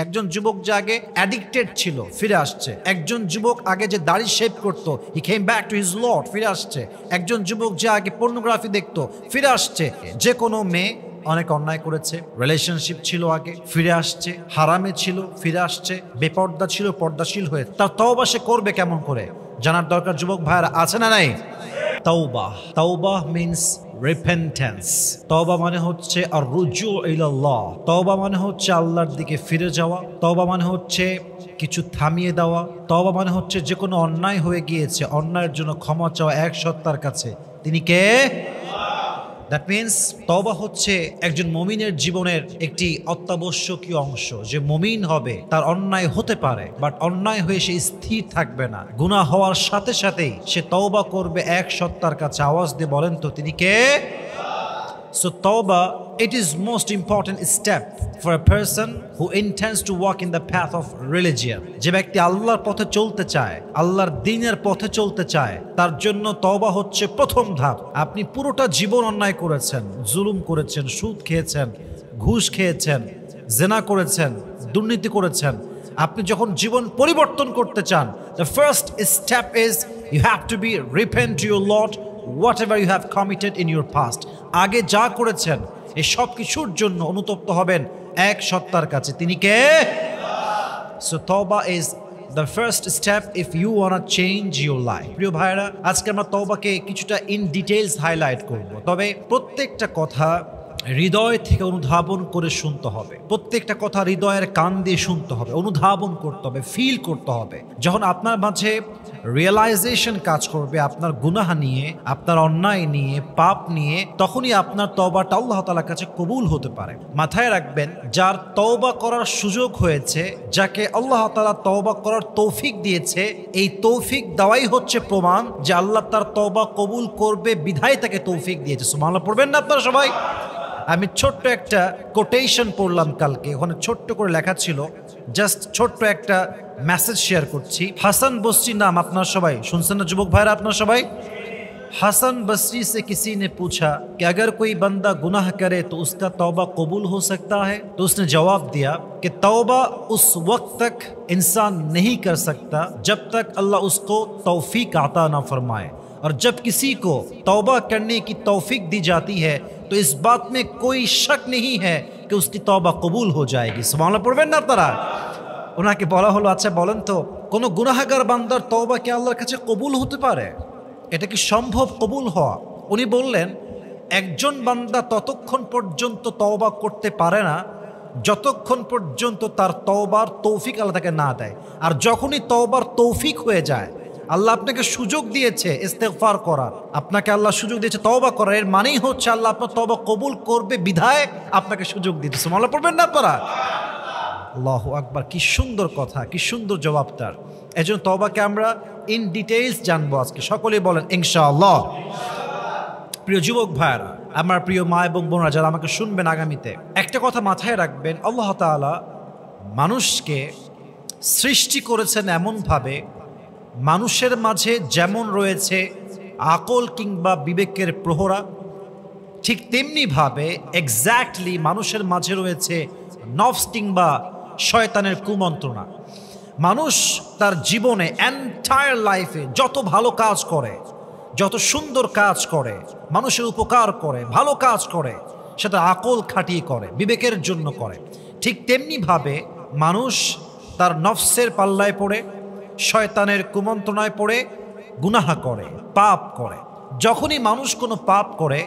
একজন যুবক যে আগে অ্যাডিক্টেড ছিল ফিরে আসছে, একজন যুবক আগে যে দাড়ি শেভ করতো he came back to his lord ফিরে আসছে, একজন যুবক যে আগে পর্নোগ্রাফি দেখতো ফিরে আসছে। যে কোনো মেয়ে অনেক অন্যায় করেছে, রিলেশনশিপ ছিল আগে ফিরে আসছে, হারামে ছিল ফিরে আসছে, বেপর্দা ছিল পর্দাশীল হয়ে, তার তওবা সে করবে কেমন করে জানার দরকার যুবক ভাইরা, আছে না নাই? তাওবাহ, তাওবাহ মিন্স রিপেন্টেন্স। তওবা মানে হচ্ছে আর রুজু ইলাল্লাহ, তওবা মানে হচ্ছে আল্লাহর দিকে ফিরে যাওয়া, তওবা মানে হচ্ছে কিছু থামিয়ে দেওয়া, তওবা মানে হচ্ছে যে কোনো অন্যায় হয়ে গিয়েছে অন্যায়ের জন্য ক্ষমা চাওয়া এক সত্তার কাছে, তিনি কে? দ্যাট মিন্স তওবা হচ্ছে একজন মুমিনের জীবনের একটি অত্যাবশ্যকীয় অংশ। যে মুমিন হবে তার অন্যায় হতে পারে, বাট অন্যায় হয়ে সে স্থির থাকবে না, গুনাহ হওয়ার সাথে সাথেই সে তওবা করবে এক সত্তার কাছে। আওয়াজ দিয়ে বলেন তো তিনি কে? So tawbah, it is most important step for a person who intends to walk in the path of religion. যে ব্যক্তি আল্লাহর পথে চলতে চায়, আল্লাহর দ্বীনের পথে চলতে চায়, তার জন্য তওবা হচ্ছে প্রথম ধাপ। আপনি পুরোটা জীবন অন্যায় করেছেন, জুলুম করেছেন, সুদ খেয়েছেন, ঘুষ খেয়েছেন, জেনা করেছেন, দুর্নীতি করেছেন। আপনি যখন জীবন পরিবর্তন করতে চান, the first step is you have to be repent to your Lord whatever you have committed in your past. আগে যা করেছেন এই সব কিছুর জন্য অনুতপ্ত হবেন এক সত্তার কাছে, তিনি কে? So tawbah is the first step if you want to change your life. প্রিয় ভাইরা, আজকে আমরা তওবাকে কিছুটা ইন ডিটেইলস হাইলাইট করব, তবে প্রত্যেকটা কথা হৃদয় থেকে অনুধাবন করে শুনতে হবে, প্রত্যেকটা কথা হৃদয়ের কান দিয়ে শুনতে হবে, অনুধাবন করতে হবে, ফিল করতে হবে। যখন আপনার মাঝে রিয়েলাইজেশন কাজ করবে আপনার গুনাহ নিয়ে, আপনার অন্যায় নিয়ে, পাপ নিয়ে, তখনই আপনার তওবাটা আল্লাহ তাআলার কাছে কবুল হতে পারে। মাথায় রাখবেন, যার তওবা করার সুযোগ হয়েছে, যাকে আল্লাহ তাআলা তওবা করার তৌফিক দিয়েছে, এই তৌফিক দেওয়াই হচ্ছে প্রমাণ যে আল্লাহ তার তওবা কবুল করবে, বিধায় তাকে তৌফিক দিয়েছে। সুবহানাল্লাহ পড়বেন না আপনারা সবাই? আমি ছোট্ট একটা কোটেশন পড়লাম কালকে, ওখানে ছোট্ট করে লেখা ছিল, জাস্ট ছোট্ট একটা মেসেজ শেয়ার করছি। হাসান বসরি নাম, আপনারা সবাই শুনছেন না যুবক ভাইরা? আপনারা সবাই, हसन बसरी से किसी ने पूछा कि अगर कोई बंदा गुनाह करे तो उसका तौबा कबूल हो सकता है? तो उसने जवाब दिया कि तौबा उस वक्त तक इंसान नहीं कर सकता जब तक अल्लाह उसको तौफीक अता ना फरमाए, और जब किसी को तौबा करने की तौफीक दी जाती है तो इस बात में कोई शक नहीं है कि उसकी तौबा कबूल हो जाएगी। सुभान पढ़বেন না আপনারা? ওনাকে বলা হলো, আচ্ছা বলেন তো, কোনো গুনাহগার বান্দার তওবা কি আল্লাহর কাছে কবুল হতে পারে? এটা কি সম্ভব কবুল হওয়া? উনি বললেন, একজন বান্দা ততক্ষণ পর্যন্ত তওবা করতে পারে না যতক্ষণ পর্যন্ত তার তওবার তৌফিক আল্লাহ তাকে না দেয়। আর যখনই তওবার তৌফিক হয়ে যায়, আল্লাহ আপনাকে সুযোগ দিয়েছে ইস্তেগফার করার, আপনাকে আল্লাহ সুযোগ দিয়েছে তওবা করার, এর মানেই হচ্ছে আল্লাহ আপনার তওবা কবুল করবে, বিধায় আপনাকে সুযোগ দিয়েছে। সুবহানাল্লাহ পড়বেন না আপনারা? আল্লাহু আকবার, কি সুন্দর কথা, কি সুন্দর জবাব তার। এজন্য তওবাকে আমরা ইন ডিটেইলস জানবো আজকে, সকলেই বলেন ইনশাআল্লাহ। প্রিয় যুবক ভাইরা, আমার প্রিয় মা এবং বোনরা যারা আমাকে শুনবেন আগামীতে, একটা কথা মাথায় রাখবেন, আল্লাহ তাআলা মানুষকে সৃষ্টি করেছেন এমনভাবে, মানুষের মাঝে যেমন রয়েছে আকল কিংবা বিবেকের প্রহরা, ঠিক তেমনিভাবে এক্স্যাক্টলি মানুষের মাঝে রয়েছে নফস কিংবা শয়তানের কুমন্ত্রণা। মানুষ তার জীবনে এন্টায়ার লাইফে যত ভালো কাজ করে, যত সুন্দর কাজ করে, মানুষের উপকার করে, ভালো কাজ করে, সেটা আকল খাটিয়ে করে, বিবেকের জন্য করে। ঠিক তেমনিভাবে মানুষ তার নফসের পাল্লায় পড়ে, শয়তানের কুমন্ত্রণায় পড়ে গুনাহ করে, পাপ করে। যখনই মানুষ কোনো পাপ করে,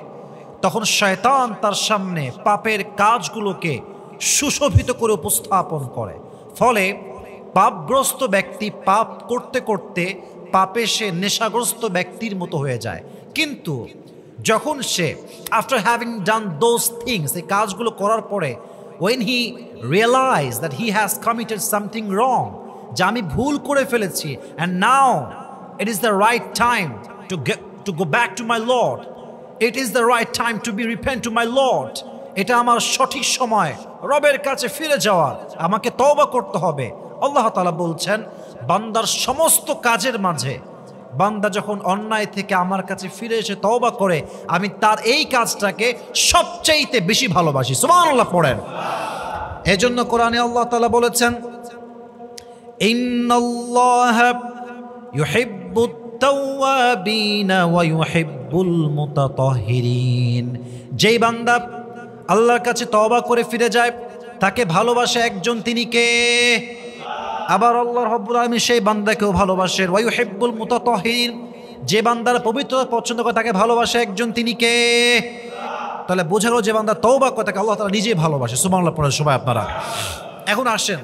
তখন শয়তান তার সামনে পাপের কাজগুলোকে সুশোভিত করে উপস্থাপন করে। ফলে পাপগ্রস্ত ব্যক্তি পাপ করতে করতে পাপে সে নেশাগ্রস্ত ব্যক্তির মতো হয়ে যায়। কিন্তু যখন সে after having done those things, এই কাজগুলো করার পরে, when he realized that he has committed something wrong, যে আমি ভুল করে ফেলেছি, and now it is the right time to go back to my Lord, it is the right time to be repent to my Lord, এটা আমার সঠিক সময় রবের কাছে ফিরে যাওয়ার, আমাকে তওবা করতে হবে। আল্লাহ তাআলা বলছেন, বান্দার সমস্ত কাজের মাঝে বান্দা যখন অন্যায় থেকে আমার কাছে ফিরে এসে তওবা করে, আমি তার এই কাজটাকে সবচাইতে বেশি ভালোবাসি। সুবহানাল্লাহ পড়েন। এজন্য কোরআনে আল্লাহ তাআলা বলেছেন, ইন্নাল্লাহা ইউহিব্বুত তাওয়াবিনা ওয়া ইউহিব্বুল মুতাতাহহিরিন। যেই বান্দা আল্লাহর কাছে তওবা করে ফিরে যায় তাকে ভালোবাসে একজন, তিনি কে? আবার আল্লাহ রাব্বুল আলামিন সেই বান্দাকেও ভালোবাসেন। ওয়া ইউহিব্বুল মুতাতাহহিরিন, যে বান্দার পবিত্রতা পছন্দ করে তাকে ভালোবাসে একজন, তিনি কে? তাহলে বোঝা গেল যে বান্দা তওবা করে তাকে আল্লাহ তাআলা নিজেই ভালোবাসে। সুবহানাল্লাহ পড়েন সবাই আপনারা। এখন আসেন,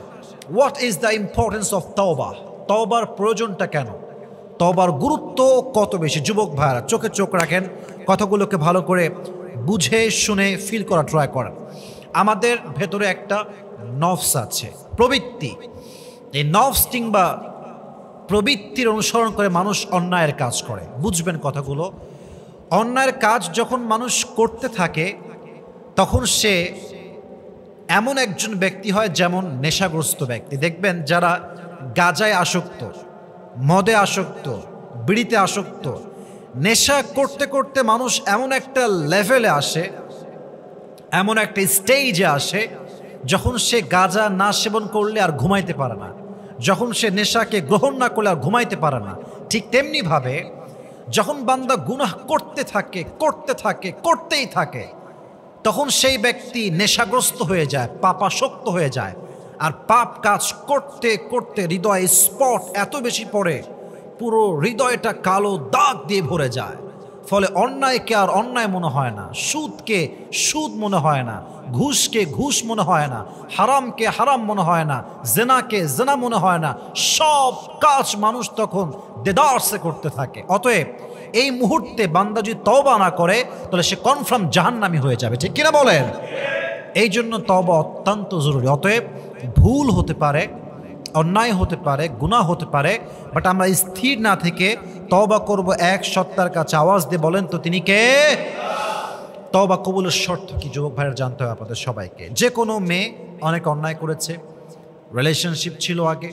what is the importance of তওবা? তওবার প্রয়োজনটা কেন? তওবার গুরুত্ব কত বেশি? যুবক ভাইরা চোখে চোখ রাখেন, কথাগুলোকে ভালো করে বুঝে শুনে ফিল করা ট্রাই করেন। আমাদের ভেতরে একটা নফস আছে, প্রবৃত্তি। এই নফস কিংবা প্রবৃত্তির অনুসরণ করে মানুষ অন্যায়ের কাজ করে। বুঝবেন কথাগুলো। অন্যায়ের কাজ যখন মানুষ করতে থাকে তখন সে এমন একজন ব্যক্তি হয় যেমন নেশাগ্রস্ত ব্যক্তি। দেখবেন যারা গাঁজায় আসক্ত, মদে আসক্ত, বিড়িতে আসক্ত, নেশা করতে করতে মানুষ এমন একটা লেভেলে আসে, এমন একটা স্টেজে আসে যখন সে গাঁজা না সেবন করলে আর ঘুমাইতে পারে না, যখন সে নেশাকে গ্রহণ না করলে আর ঘুমাইতে পারে না। ঠিক তেমনিভাবে যখন বান্দা গুনাহ করতে থাকে করতেই থাকে তখন সেই ব্যক্তি নেশাগ্রস্ত হয়ে যায়, পাপাসক্ত হয়ে যায়। আর পাপ কাজ করতে করতে হৃদয়ে স্পট এত বেশি পড়ে, পুরো হৃদয়টা কালো দাগ দিয়ে ভরে যায়। ফলে অন্যায়কে আর অন্যায় মনে হয় না, সুদকে সুদ মনে হয় না, ঘুষকে ঘুষ মনে হয় না, হারামকে হারাম মনে হয় না, জেনাকে জেনা মনে হয় না। সব কাজ মানুষ তখন দেদারসে করতে থাকে। অতএব এই মুহূর্তে বান্দা যদি তওবা না করে তাহলে সে কনফার্ম জাহান্নামী হয়ে যাবে। ঠিক কিনা বলেন? এই জন্য তওবা অত্যন্ত জরুরি। অতএব ভুল হতে পারে, অন্যায় হতে পারে, গুনাহ হতে পারে, বাট আমরা স্থির না থেকে তওবা করব এক সত্তার কাছে। আওয়াজ দিয়ে বলেন তো তিনি কে? তওবা কবুলের শর্ত কি যুবক ভাইয়ের জানতে হবে আপনাদের সবাইকে। যে কোনো মেয়ে অনেক অন্যায় করেছে, রিলেশনশিপ ছিল আগে,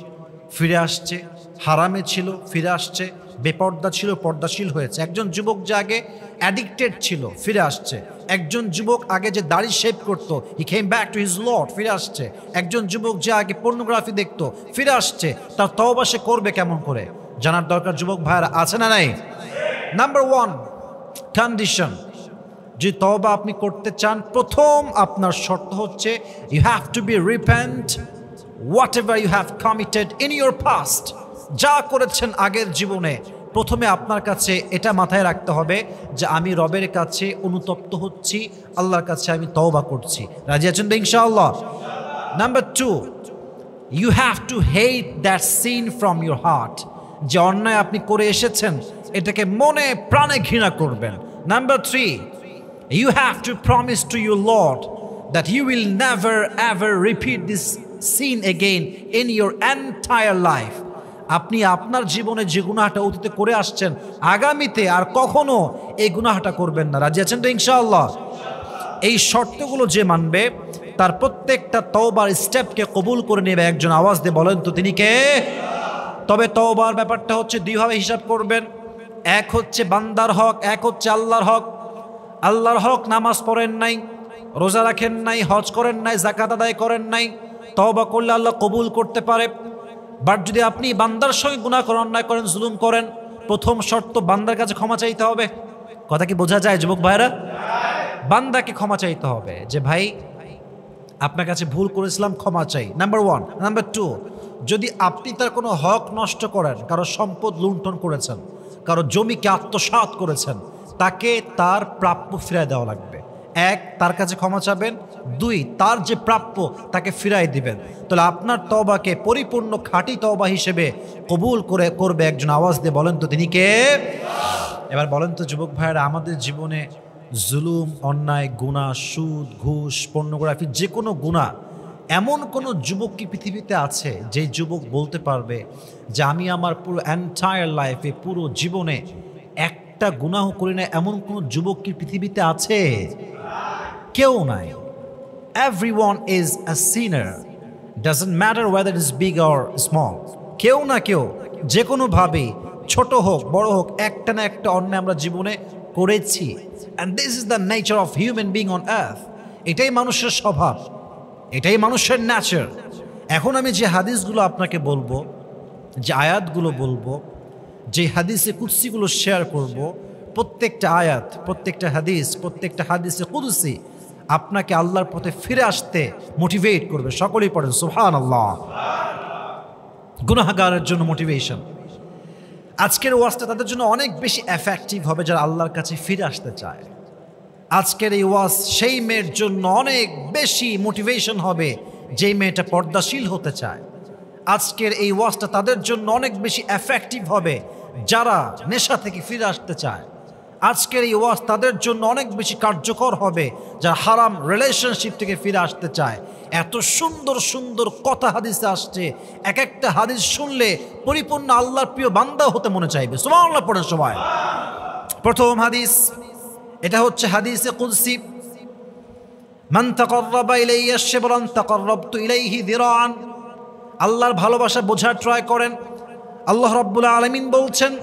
ফিরে আসছে, হারামে ছিল, ফিরে আসছে, বেপর্দা ছিল, পর্দাশীল হয়েছে। একজন যুবক যে আগে অ্যাডিক্টেড ছিল, ফিরে আসছে। একজন যুবক আগে যে দাড়ি শেভ করতো, he came back to his lord, ফিরে আসছে। একজন যুবক যে আগে পর্নোগ্রাফি দেখতো, ফিরে আসছে। তার তওবা সে করবে কেমন করে জানার দরকার যুবক ভাইরা, আছে না নাই? নাম্বার 1 কন্ডিশন, যে তওবা আপনি করতে চান, প্রথম আপনার শর্ত হচ্ছে you have to be repent whatever you have committed in your past. যা করেছেন আগের জীবনে, প্রথমে আপনার কাছে এটা মাথায় রাখতে হবে যে আমি রবের কাছে অনুতপ্ত হচ্ছি, আল্লাহর কাছে আমি তওবা করছি। রাজি আছেন তো ইনশাআল্লাহ? Number 2, you have to hate that sin from your heart. যে অন্যায় আপনি করে এসেছেন এটাকে মনে প্রাণে ঘৃণা করবেন। Number 3, you have to promise to your Lord that you will never ever repeat this sin again in your entire life. আপনি আপনার জীবনে যে গুনাহটা অতীতে করে আসছেন, আগামীতে আর কখনো এই গুনাহটা করবেন না। রাজি আছেন তো ইনশাআল্লাহ? এই শর্তগুলো যে মানবে তার প্রত্যেকটা তওবার স্টেপকে কবুল করে নেবে একজন। আওয়াজ দিয়ে বলেন তো তিনি কে? তবে তওবার ব্যাপারটা হচ্ছে দুইভাবে হিসাব করবেন। এক হচ্ছে বান্দার হক, এক হচ্ছে আল্লাহর হক। আল্লাহর হক, নামাজ পড়েন নাই, রোজা রাখেন নাই, হজ করেন নাই, যাকাত আদায় করেন নাই, তওবা করলে আল্লাহ কবুল করতে পারে। বাট যদি আপনি বান্দার সঙ্গে গুনাহ করেন, অন্যায় করেন, জুলুম করেন, প্রথম শর্ত বান্দার কাছে ক্ষমা চাইতে হবে। কথা কি বোঝা যায় যুবক ভাইরা? বান্দাকে ক্ষমা চাইতে হবে যে ভাই আপনার কাছে ভুল করেছিলাম, ক্ষমা চাই। নাম্বার 1। নাম্বার 2, যদি আপনি তার কোনো হক নষ্ট করেন, কারো সম্পদ লুণ্ঠন করেছেন, কারো জমিকে আত্মসাৎ করেছেন, তাকে তার প্রাপ্য ফিরাই দেওয়া লাগবে। 1, তার কাছে ক্ষমা চাবেন। 2, তার যে প্রাপ্য তাকে ফিরাই দিবেন। তাহলে আপনার তওবাকে পরিপূর্ণ খাঁটি তওবা হিসেবে কবুল করবে একজন। আওয়াজ দিয়ে বলেন তো তিনি কে? এবার বলেন তো যুবক ভাইয়েরা, আমাদের জীবনে জুলুম, অন্যায়, গুনাহ, সুদ, ঘুষ, পর্নোগ্রাফি, যে কোনো গুনাহ, এমন কোনো যুবক কি পৃথিবীতে আছে যে যুবক বলতে পারবে যে আমি আমার পুরো এন্টায়ার লাইফে, পুরো জীবনে একটা গুনাহ করি না? এমন কোনো যুবক কি পৃথিবীতে আছে? কেউ নাই। Everyone is a sinner, doesn't matter whether is big or small. কেউ না কেউ যে কোনোভাবে, ছোট হোক বড় হোক, একটা না একটা অন্যায় আমরা জীবনে করেছি। And this is the nature of human being on earth. এটাই মানুষের স্বভাব। এটাই মানুষের ন্যাচার। এখন আমি যে হাদিসগুলো আপনাকে বলবো, যে আয়াতগুলো বলবো, যে হাদিসে কুদসিগুলো শেয়ার করব, প্রত্যেকটা আয়াত, প্রত্যেকটা হাদিসে কুদসি আপনাকে আল্লাহর পথে ফিরে আসতে মোটিভেট করবে। সকলেই পড়েন সুবহানাল্লাহ। গুনাহগারের জন্য মোটিভেশন। আজকের ওয়াজটা তাদের জন্য অনেক বেশি এফেক্টিভ হবে যারা আল্লাহর কাছে ফিরে আসতে চায়। আজকের এই ওয়াজ সেই মেয়ের জন্য অনেক বেশি মোটিভেশন হবে যেই মেয়েটা পর্দাশীল হতে চায়। আজকের এই ওয়াজটা তাদের জন্য অনেক বেশি এফেক্টিভ হবে যারা নেশা থেকে ফিরে আসতে চায়। আজকের এই ওয়াজ তাদের জন্য অনেক বেশি কার্যকর হবে যারা হারাম রিলেশনশিপ থেকে ফিরে আসতে চায়। এত সুন্দর সুন্দর কথা হাদিসে আসছে, এক একটা হাদিস শুনলে পরিপূর্ণ আল্লাহর প্রিয় বান্দা হতে মনে চাইবে। সুবহানাল্লাহ পড়েন সবাই। প্রথম হাদিস, এটা হচ্ছে হাদিসে কুদসি। মান তাকাররাবা ইলাইয়া শিবরান তাকাররাবতু ইলাইহি যিরাআন। আল্লাহর ভালোবাসা বোঝার ট্রাই করেন। আল্লাহ রাব্বুল আলামিন বলছেন,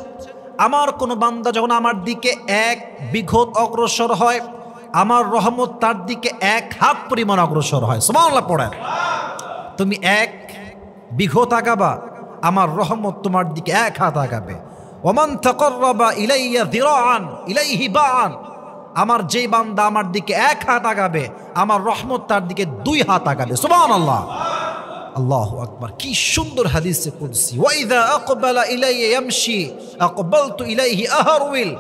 আমার কোনো বান্দা যখন আমার দিকে 1 বিঘত অগ্রসর হয়, আমার রহমত তার দিকে 1 হাত পরিমাণ অগ্রসর হয়। সুবহানাল্লাহ পড়েন। তুমি 1 বিঘত আগাবা, আমার রহমত তোমার দিকে 1 হাত আগাবে। ওমান তাকাররাবা ইলাইয়া যিরাআন ইলাইহি বাআন। আমার যেই বান্দা আমার দিকে 1 হাত আগাবে, আমার রহমত তার দিকে 2 হাত আগাবে। সুবহানাল্লাহ। আল্লাহু আকবার। কি সুন্দর হাদিসে কুদসি। ওয়াইদা আকবালা ইলাইয়া ইয়ামশি আকবালতু ইলাইহি আহরউইল।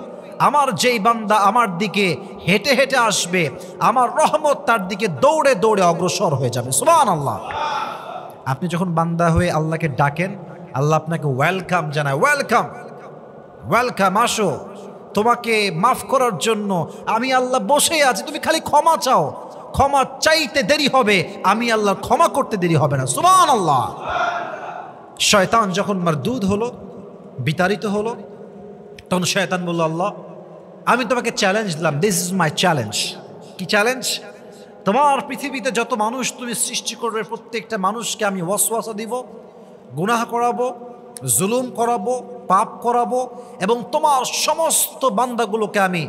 আমার যেই বান্দা আমার দিকে হেঁটে হেঁটে আসবে, আমার রহমত তার দিকে দৌড়ে দৌড়ে অগ্রসর হয়ে যাবে। সুবহানাল্লাহ। আপনি যখন বান্দা হয়ে আল্লাহকে ডাকেন, আল্লাহ আপনাকে ওয়েলকাম জানায়। ওয়েলকাম, ওয়েলকাম, আসো, তোমাকে মাফ করার জন্য আমি আল্লাহ বসে আছি, তুমি খালি ক্ষমা চাও। ক্ষমা চাইতে দেরি হবে, আমি আল্লাহ ক্ষমা করতে দেরি হবে না। সুবহানাল্লাহ। শয়তান যখন মারদুদ হলো, বিতাড়িত হলো, তখন শয়তান বলল, আল্লাহ আমি তোমাকে চ্যালেঞ্জ দিলাম, দিস ইজ মাই চ্যালেঞ্জ। কি চ্যালেঞ্জ? তোমার পৃথিবীতে যত মানুষ তুমি সৃষ্টি করবে, প্রত্যেকটা মানুষকে আমি ওয়াসওয়াসা দিব, গুনাহ করাবো, জুলুম করাবো, পাপ করাবো, এবং তোমার সমস্ত বান্দাগুলোকে আমি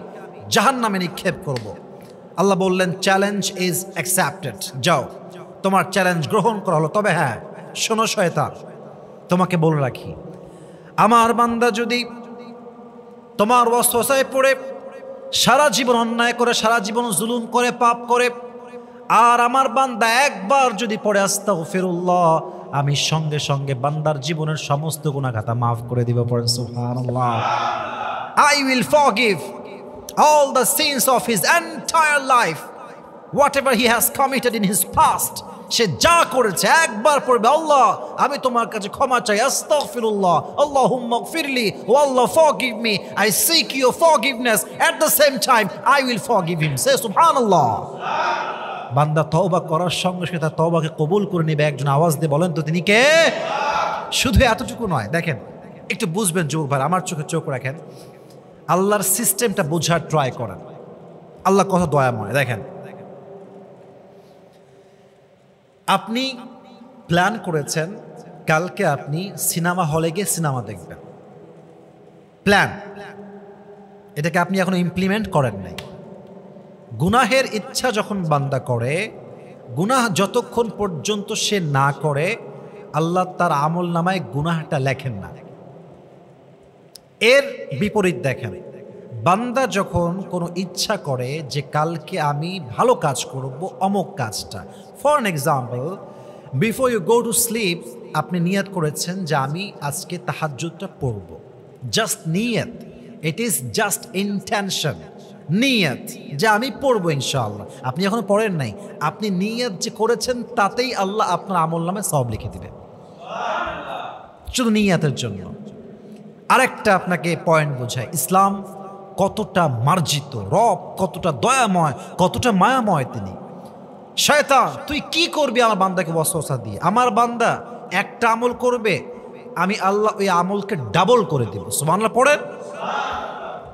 জাহান্নামে নিক্ষেপ করব। আল্লাহ বললেন, চ্যালেঞ্জ ইজ অ্যাকসেপ্টেড, যাও, তোমার চ্যালেঞ্জ গ্রহণ করা হলো। তবে হ্যাঁ, শোনো শয়তান, তোমাকে বলে রাখি, আমার বান্দা যদি তোমার ওয়াসওয়াসায় পড়ে সারা জীবন অন্যায় করে, সারা জীবন জুলুম করে, পাপ করে, আর আমার বান্দা একবার যদি পড়ে আস্তাগফিরুল্লাহ, আমি সঙ্গে সঙ্গে বান্দার জীবনের সমস্ত গুনাহ খাতা মাফ করে দিব। পড়েন সুবহানাল্লাহ। I will forgive all the sins of his entire life, whatever he has committed in his past. সে যা করেছে একবার পড়বে, আল্লাহ আমি তোমার কাছে ক্ষমা চাই, আস্তাগফিরুল্লাহ, আল্লাহুম্মা গফিরলি, O Allah forgive me, I seek your forgiveness, at the same time I will forgive him. সে সুবহানাল্লাহ। বান্দা তওবা করার সঙ্গে সঙ্গে তার তওবাকে কবুল করে নেবে। একজন আওয়াজ দিয়ে বলেন তো তিনি কে? শুধু এতটুকু নয়, দেখেন একটু বুঝবেন যুবক ভাই, আমার চোখে চোখ রাখেন, আল্লাহর সিস্টেমটা বোঝার ট্রাই করেন। আল্লাহ কত দয়াময়। দেখেন, আপনি প্ল্যান করেছেন কালকে আপনি সিনেমা হলে গিয়ে সিনেমা দেখবেন, প্ল্যান, এটাকে আপনি এখনো ইমপ্লিমেন্ট করেন নাই। গুনাহের ইচ্ছা যখন বান্দা করে, গুনাহ যতক্ষণ পর্যন্ত সে না করে, আল্লাহ তার আমল নামায় গুনাহটা লেখেন না। এর বিপরীত দেখেন, বান্দা যখন কোনো ইচ্ছা করে যে কালকে আমি ভালো কাজ করব, অমুক কাজটা, for an example, before you go to sleep, আপনি নিয়ত করেছেন যে আমি আজকে তাহাজ্জুদটা পড়ব, জাস্ট নিয়ত, ইট ইজ জাস্ট ইন্টেনশন, নিয়ত যে আমি পড়বো ইনশাআল্লাহ। আপনি এখনো পড়েন নাই, আপনি নিয়ত যে করেছেন তাতেই আল্লাহ আপনার আমল নামে সওয়াব লিখে দিবেন, শুধু নিয়তের জন্য। আরেকটা আপনাকে পয়েন্ট বোঝায়, ইসলাম কতটা মার্জিত, রব কতটা দয়াময়, কতটা মায়াময় তিনি। শয়তান তুই কি করবি আমার বান্দাকে ওয়াসওয়াসা দিয়ে? আমার বান্দা একটা আমল করবে, আমি আল্লাহ ওই আমলকে ডাবল করে দিব। সুবহানাল্লাহ পড়েন।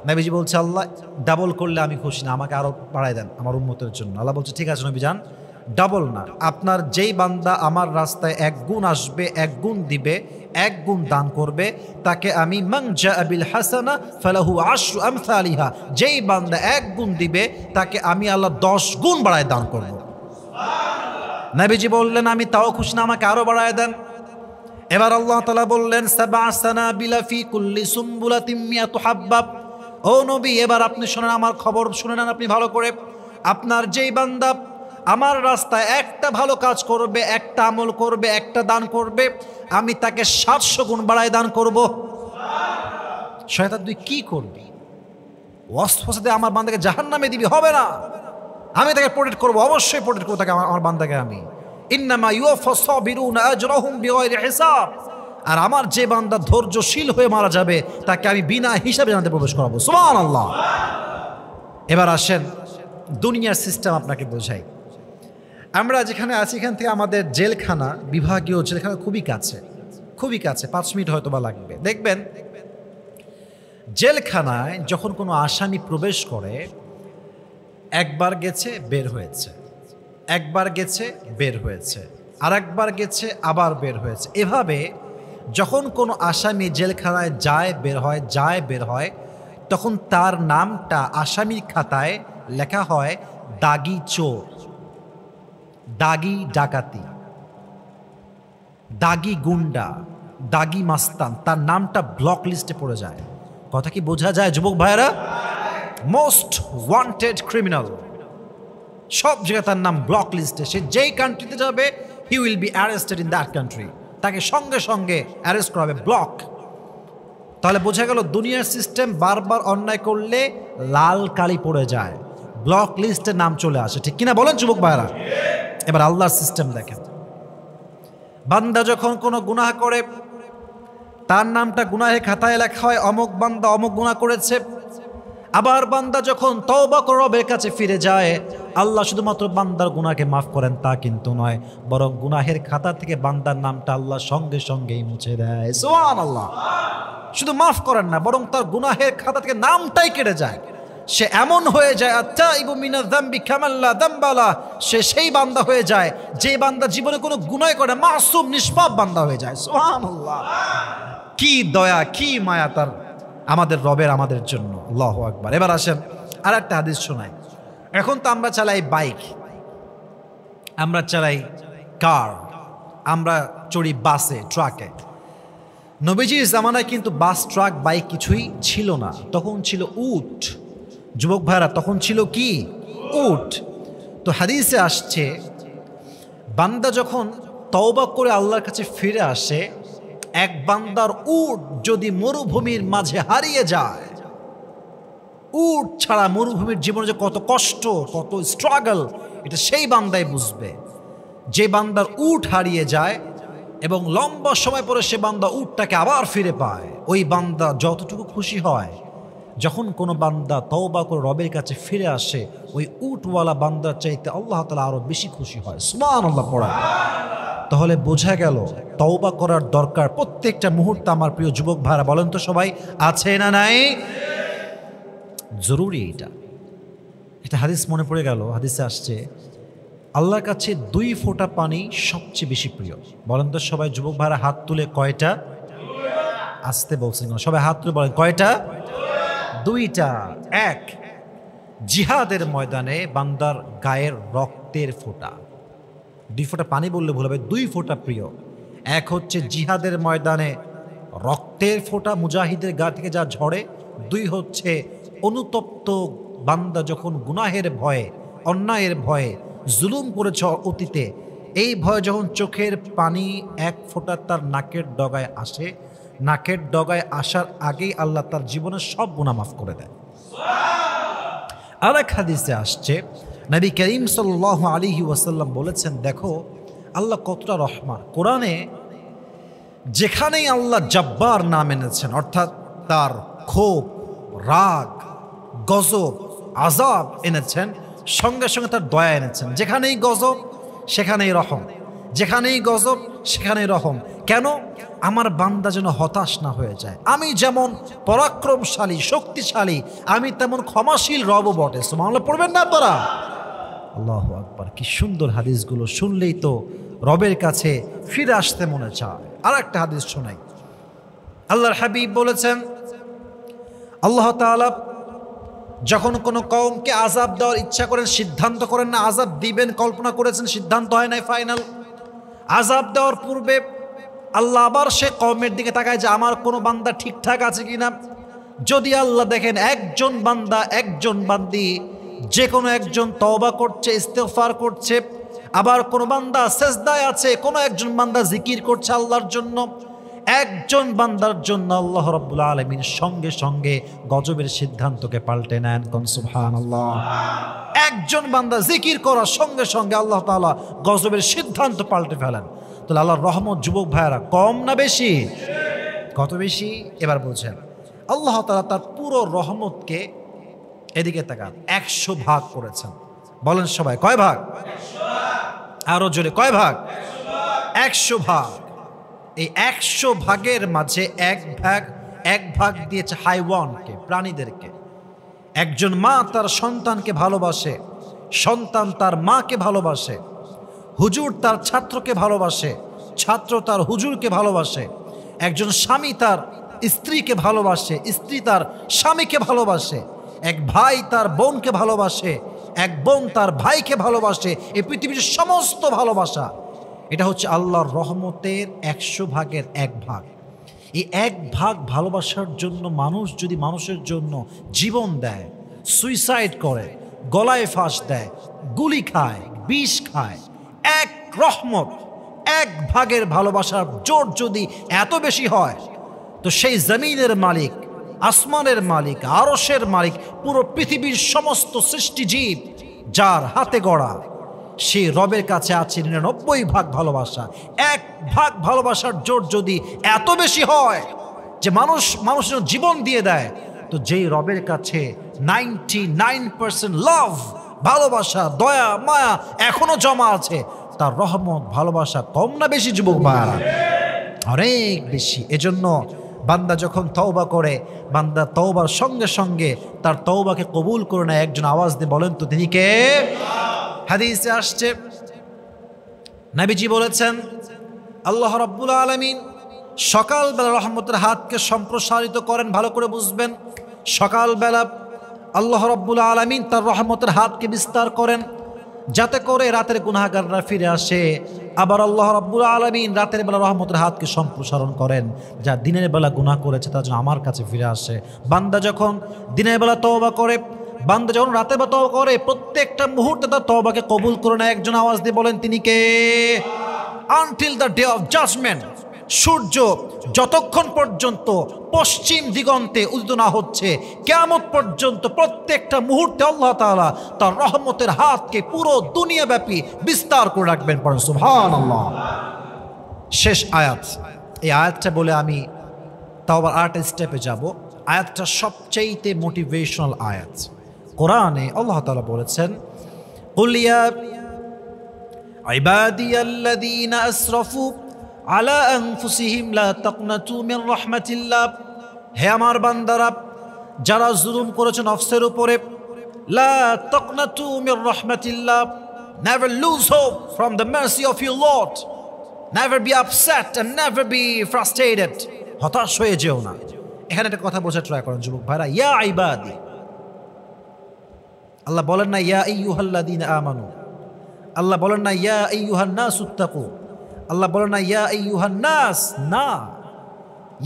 নবীজি বলছে, আল্লাহ ডাবল করলে আমি খুশি না, আমাকে আরো বাড়ায় দেন আমার উম্মতের জন্য। আল্লাহ বলছে, ঠিক আছে নবী যান, ডাবল না, আপনার যেই বান্দা আমার রাস্তায় 1 গুণ আসবে, 1 গুণ দিবে, 1 গুণ দান করবে, তাকে আমি মান জাআ বিল হাসানা ফালাহু আশরু আমসালিহা, যেই বান্দা 1 গুণ দিবে তাকে আমি আল্লাহ 10 গুণ বাড়ায় দান করব। নবীজি বললেন আমি তাও খুশি না, আমাকে আরো বাড়ায় দেন। এবার আল্লাহ তাআলা বললেন সাবআ সানাবিলা ফি কুল্লি সুমবুলাতিন মিয়াতু হাব্বা। ও নবী, এবার আপনি শুনেন, আমার খবর শুনে নেন আপনি ভালো করে। আপনার যেই বান্দা আমার রাস্তায় একটা ভালো কাজ করবে, একটা আমল করবে, একটা দান করবে, আমি তাকে 700 গুণ বাড়ায় দান করব। শয়তান তুই কি করবি? ওয়াসওয়াসাতে আমার বান্দাকে জাহান্নামে দিবি, হবে না। আমি তাকে প্রোটেক্ট করবো, অবশ্যই প্রোটেক্ট করবো তাকে, আমার বান্দাকে আমি। ইন্নামা ইউওয়াফাস সাবিরুনা আজরাহুম বিগাইরি হিসাব। আর আমার যে বান্দা ধৈর্যশীল হয়ে মারা যাবে তাকে আমি বিনা হিসাবে জান্নাতে প্রবেশ করাবো। সুবহানাল্লাহ। এবার আসেন দুনিয়ার সিস্টেম আপনাকে বোঝাই। আমরা যেখানে আছি এখান থেকে আমাদের জেলখানা, বিভাগীয় জেলখানা খুবই কাছে, খুবই কাছে, 5 মিনিট হয়তো বা লাগবে। দেখবেন জেলখানায় যখন কোনো আসামি প্রবেশ করে, একবার গেছে বের হয়েছে, একবার গেছে বের হয়েছে, আরেকবার গেছে আবার বের হয়েছে। এভাবে যখন কোনো আসামি জেলখানায় যায় বের হয়, যায় বের হয়, তখন তার নামটা আসামির খাতায় লেখা হয় দাগি চোর, দাগি ডাকাতি, দাগি গুন্ডা, দাগি মাস্তান। তার নামটা ব্লক লিস্টে পড়ে যায়। কথা কি বোঝা যায় যুবক ভাইয়েরা? মোস্ট ওয়ান্টেড ক্রিমিনাল, সব জায়গায় তার নাম ব্লক লিস্টে। সে যেই কান্ট্রিতে যাবে he will be arrested in that country, তাকে সঙ্গে সঙ্গে অ্যারেস্ট করা হবে, ব্লক। তাহলে বোঝা গেল দুনিয়ার সিস্টেম বারবার অন্যায় করলে লাল কালি পড়ে যায়, ব্লক লিস্টে নাম চলে আসে, ঠিক কিনা বলেন যুবক ভাইরা? এবার আল্লাহর সিস্টেম দেখেন। বান্দা যখন কোনো গুনাহ করে তার নামটা গুনাহের খাতায় লেখা হয়, অমুক বান্দা অমুক গুনাহ করেছে। আবার বান্দা যখন তওবা করে রবের কাছে ফিরে যায়, আল্লাহ শুধুমাত্র বান্দার গুনাহকে মাফ করেন তা কিন্তু নয়, বরং গুনাহের খাতা থেকে বান্দার নামটা আল্লাহ সঙ্গে সঙ্গেই মুছে দেয়। সুবহানাল্লাহ। শুধু মাফ করেন না, বরং তার গুনাহের খাতা থেকে নামটাই কেটে যায়। সে এমন হয়ে যায় আত্তাইবু মিনায যামবি কামান লা যামবা লা, সে সেই বান্দা হয়ে যায় যে বান্দা জীবনে কোনো গুনাহ করে, মাসুম নিষ্পাপ বান্দা হয়ে যায়। সুবহানাল্লাহ। কি দয়া, কি মায়া তার আমাদের রবের আমাদের জন্য। আল্লাহু আকবার। এবার আসেন আর একটা হাদিস শোনাই। এখন তো আমরা চালাই বাইক, আমরা চালাই কার, আমরা চড়ি বাসে, ট্রাকে। নবীজির জামানায় কিন্তু বাস, ট্রাক, বাইক কিছুই ছিল না, তখন ছিল উট। যুবক ভাইরা, তখন ছিল কি? উট। তো হাদিসে আসছে বান্দা যখন তওবা করে আল্লাহর কাছে ফিরে আসে, এক বান্দার উট যদি মরুভূমির মাঝে হারিয়ে যায়, উট ছাড়া মরুভূমির জীবনে যে কত কষ্ট, কত স্ট্রাগল, এটা সেই বান্দাই বুঝবে। যে বান্দার উট হারিয়ে যায় এবং লম্বা সময় পরে সে বান্দা উটটাকে আবার ফিরে পায়, ওই বান্দা যতটুকু খুশি হয়। যখন কোনো বান্দা তওবা করে রবের কাছে ফিরে আসে, ওই উটওয়ালা বান্দার চাইতে আল্লাহ তাআলা আরো বেশি খুশি হয়। সুবহানাল্লাহ পড়া। তাহলে বোঝা গেল তওবা করার দরকার প্রত্যেকটা মুহূর্তে। আমার প্রিয় যুবক ভাইরা বলেন তো সবাই, আছে না নাই? জরুরি এটা হাদিস মনে পড়ে গেল। হাদিসে আসছে আল্লাহর কাছে 2 ফোঁটা পানি সবচেয়ে বেশি প্রিয়। বলেন তো সবাই যুবক ভাইরা হাত তুলে, কয়টা? আসতে বলছেন সবাই, হাত তুলে বলেন কয়টা? 2টা। এক, জিহাদের ময়দানে বান্দার গায়ের রক্তের ফোঁটা। 2 ফোঁটা পানি বললে ভুল হবে, 2 ফোঁটা প্রিয়। এক হচ্ছে জিহাদের ময়দানে রক্তের ফোঁটা, মুজাহিদের গা থেকে যা ঝরে। 2 হচ্ছে অনুতপ্ত বান্দা যখন গুনাহের ভয়ে, অন্যায়ের ভয়ে, জুলুম করেছে অতীতে, এই ভয়ে যখন চোখের পানি 1 ফোঁটা তার নাকের ডগায় আসে, নাকের ডগায় আসার আগেই আল্লাহ তার জীবনের সব গুনাহ মাফ করে দেয়। আরেক হাদিসে আসছে নবী করিম সাল্লাল্লাহু আলাইহি ওয়াসাল্লাম বলেছেন, দেখো আল্লাহ কতটা রহমান। কোরআনে যেখানেই আল্লাহ জব্বার নাম এনেছেন, অর্থাৎ তার ক্ষোভ, রাগ, গজব, আযাব এনেছেন, সঙ্গে সঙ্গে তার দয়া এনেছেন। যেখানেই গজব সেখানেই রহম, যেখানেই গজব সেখানেই রহম। কেন? আমার বান্দা যেন হতাশ না হয়ে যায়। আমি যেমন পরাক্রমশালী, শক্তিশালী, আমি তেমন ক্ষমাশীল রব বটে। সুবহানাল্লাহ পড়বেন না আপনারা? আল্লাহু আকবার। কি সুন্দর হাদিসগুলো, শুনলেই তো রবের কাছে ফিরে আসতে মনে চায়। আর একটা হাদিস শোনাই। আল্লাহর হাবিব বলেছেন, আল্লাহ তাআলা যখন কোনো কওমকে আযাব দেওয়ার ইচ্ছা করেন, সিদ্ধান্ত করেন না আযাব দিবেন, কল্পনা করেছেন, সিদ্ধান্ত হয় নাই ফাইনাল, আযাব দেওয়ার পূর্বে আল্লাহ আবার সে কওমের দিকে তাকায় যে আমার কোনো বান্দা ঠিকঠাক আছে কিনা। যদি আল্লাহ দেখেন একজন বান্দা, একজন বান্দি, যে কোনো একজন তওবা করছে, ইস্তেগফার করছে, আবার কোনো বান্দা সেজদায় আছে, কোনো একজন বান্দা জিকির করছে আল্লাহর জন্য, একজন বান্দার জন্য আল্লাহ রাব্বুল আলামিন সঙ্গে সঙ্গে গজবের সিদ্ধান্তকে পাল্টে নেন। কোন সুবহানাল্লাহ। একজন বান্দা জিকির করার সঙ্গে সঙ্গে আল্লাহ তাআলা গজবের সিদ্ধান্ত পাল্টে ফেলেন। তাহলে আল্লাহর রহমত যুবক ভাইয়েরা কম না বেশি? কত বেশি? এবার বলছেন আল্লাহ তাআলা তার পুরো রহমতকে, এদিকে তাকান, 100 ভাগ করেছেন। বলেন সবাই কয় ভাগ? আরো জোরে কয় ভাগ? 100 ভাগ। এই 100 ভাগের মাঝে এক ভাগ দিয়েছে হাইওয়ানকে, প্রাণীদেরকে। একজন মা তার সন্তানকে ভালোবাসে, সন্তান তার মাকে ভালোবাসে, হুজুর তার ছাত্রকে ভালোবাসে, ছাত্র তার হুজুরকে ভালোবাসে, একজন স্বামী তার স্ত্রীকে ভালোবাসে, স্ত্রী তার স্বামীকে ভালোবাসে, এক ভাই তার বোনকে ভালোবাসে, এক বোন তার ভাইকে ভালোবাসে। এই পৃথিবীর সমস্ত ভালোবাসা, এটা হচ্ছে আল্লাহর রহমতের 100 ভাগের 1 ভাগ। এই 1 ভাগ ভালোবাসার জন্য মানুষ যদি মানুষের জন্য জীবন দেয়, সুইসাইড করে, গলায় ফাঁস দেয়, গুলি খায়, বিষ খায়, 1 রহমত, 1 ভাগের ভালোবাসার জোর যদি এত বেশি হয়, তো সেই জমিনের মালিক, আসমানের মালিক, আরশের মালিক, পুরো পৃথিবীর সমস্ত সৃষ্টিজীব যার হাতে গড়া, সেই রবের কাছে আছে 99 ভাগ ভালোবাসা। 1 ভাগ ভালোবাসার জোর যদি এত বেশি হয় যে মানুষের জীবন দিয়ে দেয়, তো যেই রবের কাছে 99% লাভ, ভালোবাসা, দয়া, মায়া এখনো জমা আছে, তার রহমত, ভালোবাসা কম না বেশি যুবক ভাইরা? অনেক বেশি। এজন্য বান্দা যখন তওবা করে, বান্দা তওবার সঙ্গে সঙ্গে তার তওবাকে কবুল করে নেয়। একজন আওয়াজ দিয়ে বলেন তো তিনি কে? হাদিসে আসছে, নবীজি বলেছেন আল্লাহ রাব্বুল আলামিন সকালবেলা রহমতের হাতকে সম্প্রসারিত করেন। ভালো করে বুঝবেন, সকালবেলা আল্লাহ রাব্বুল আলামিন তার রহমতের হাতকে বিস্তার করেন যাতে করে রাতের গুনাহগাররা ফিরে আসে। আবার আল্লাহ রাব্বুল আলামিন রাতের বেলা রহমতের হাতকে সম্প্রসারণ করেন, যা দিনের বেলা গুনাহ করেছে তার জন্য আমার কাছে ফিরে আসে। বান্দা যখন দিনের বেলা তওবা করে, বান্দা যখন রাতের বেলা তওবা করে, প্রত্যেকটা মুহূর্তে তার তওবাকে কবুল করে নেয়। একজন আওয়াজ দিয়ে বলেন তিনি কে? Until the day of judgement, সূর্য যতক্ষণ পর্যন্ত পশ্চিম দিগন্তে উদিত না হচ্ছে, কিয়ামত পর্যন্ত প্রত্যেকটা মুহূর্তে আল্লাহ তাআলা তার রহমতের হাতকে পুরো দুনিয়াব্যাপী বিস্তার করে রাখবেন। পড়েন সুবহানাল্লাহ। শেষ আয়াত, এই আয়াতটা বলে আমি তাওবার 8 স্টেপে যাব। আয়াতটা সবচেয়ে মোটিভেশনাল আয়াত। কোরআনে আল্লাহ তাআলা বলেছেন, কুল ইয়া ইবাদিয়াল্লাযীনা আসরাফু আলা আনফুসিহিম লা তাকনাতু মির রাহমাতিল্লাহ। হে আমার বান্দারা যারা জুলুম করেছে নফসের উপরে, লা তাকনাতু Mir রাহমাতিল্লাহ, never lose hope from the mercy of your Lord, never be upset and never be frustrated, হতাশ হয়ে যেও না। এখানে একটা কথা বোঝার ট্রাই করেন যুবক ভাইরা, ইয়া ইবাদি, আল্লাহ বলেন না ইয়া আইয়ুহাল্লাযীনা আমানু, আল্লাহ বলেন না ইয়া আইয়ুহান নাসুত্তাকু, আল্লাহ বলেন না ইয়া আইয়ুহান নাস, না,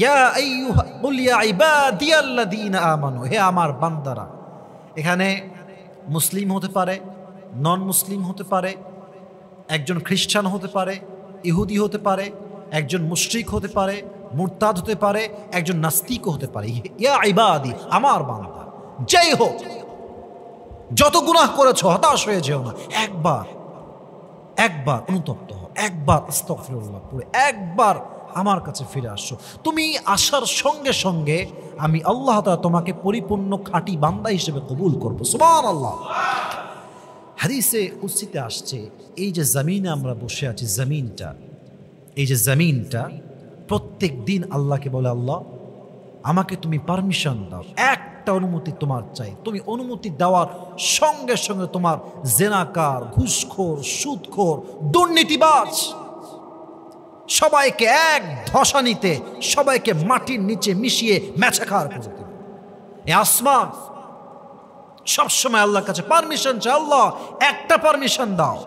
ইয়া আইয়ুহা কুল ইয়া ইবাদিয়াল্লাযীনা আমানু, হে আমার বান্দারা। এখানে মুসলিম হতে পারে, নন মুসলিম হতে পারে, একজন খ্রিস্টান হতে পারে, ইহুদি হতে পারে, একজন মুশরিক হতে পারে, মুরতাদ হতে পারে, একজন নাস্তিকও হতে পারে। ইয়া ইবাদি, আমার বান্দা, যেই হোক, যত গুনাহ করেছো হতাশ হয়ে যেও না। একবার অনুতপ্ত হও, একবার আস্তাগফিরুল্লাহ পড়ে একবার আমার কাছে ফিরে আসো। তুমি আসার সঙ্গে সঙ্গে আমি আল্লাহ তাআলা তোমাকে পরিপূর্ণ খাঁটি বান্দা হিসেবে কবুল করবো। সুবহানাল্লাহ। হাদিসে কুদসিতে আসছে, এই যে জমিনে আমরা বসে আছি, জমিনটা, এই যে জমিনটা প্রত্যেক দিন আল্লাহকে বলে, আল্লাহ আমাকে তুমি পারমিশন দাও, একটা অনুমতি তোমার চাই। তুমি অনুমতি দেওয়ার সঙ্গে সঙ্গে তোমার জেনাকার, ঘুষখোর, সুদখোর, দুর্নীতিবাজ সবাইকে এক ধসানিতে, সবাইকে মাটির নিচে মিশিয়ে মেছাকার করে দেবে। এই আসমান সবসময় আল্লাহর কাছে পারমিশন চাই, আল্লাহ একটা পারমিশন দাও,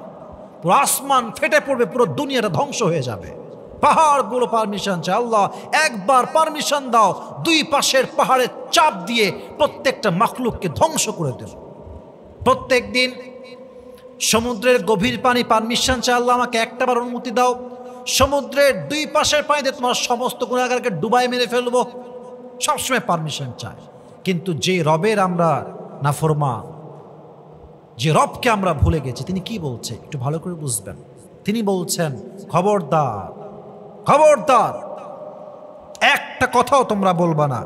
পুরো আসমান ফেটে পড়বে, পুরো দুনিয়াটা ধ্বংস হয়ে যাবে। পাহাড়গুলো পারমিশন চাই, আল্লাহ একবার পারমিশন দাও, দুই পাশের পাহাড়ের চাপ দিয়ে প্রত্যেকটা মাখলুককে ধ্বংস করে দেব। প্রত্যেক দিন সমুদ্রের গভীর পানি পারমিশন চাই, আল্লাহ আমাকে একটাবার অনুমতি দাও, সমুদ্রের দুই পাশের পানিতে তোমার সমস্ত গুনাহগারকে ডুবাই মেরে ফেলবো। সবসময় পারমিশন চাই। কিন্তু যে রবের আমরা নাফরমান, যে রবকে আমরা ভুলে গেছি, তিনি কি বলছে একটু ভালো করে বুঝবেন। তিনি বলছেন, খবরদার খবরদার, একটা কথাও তোমরা বলবা না,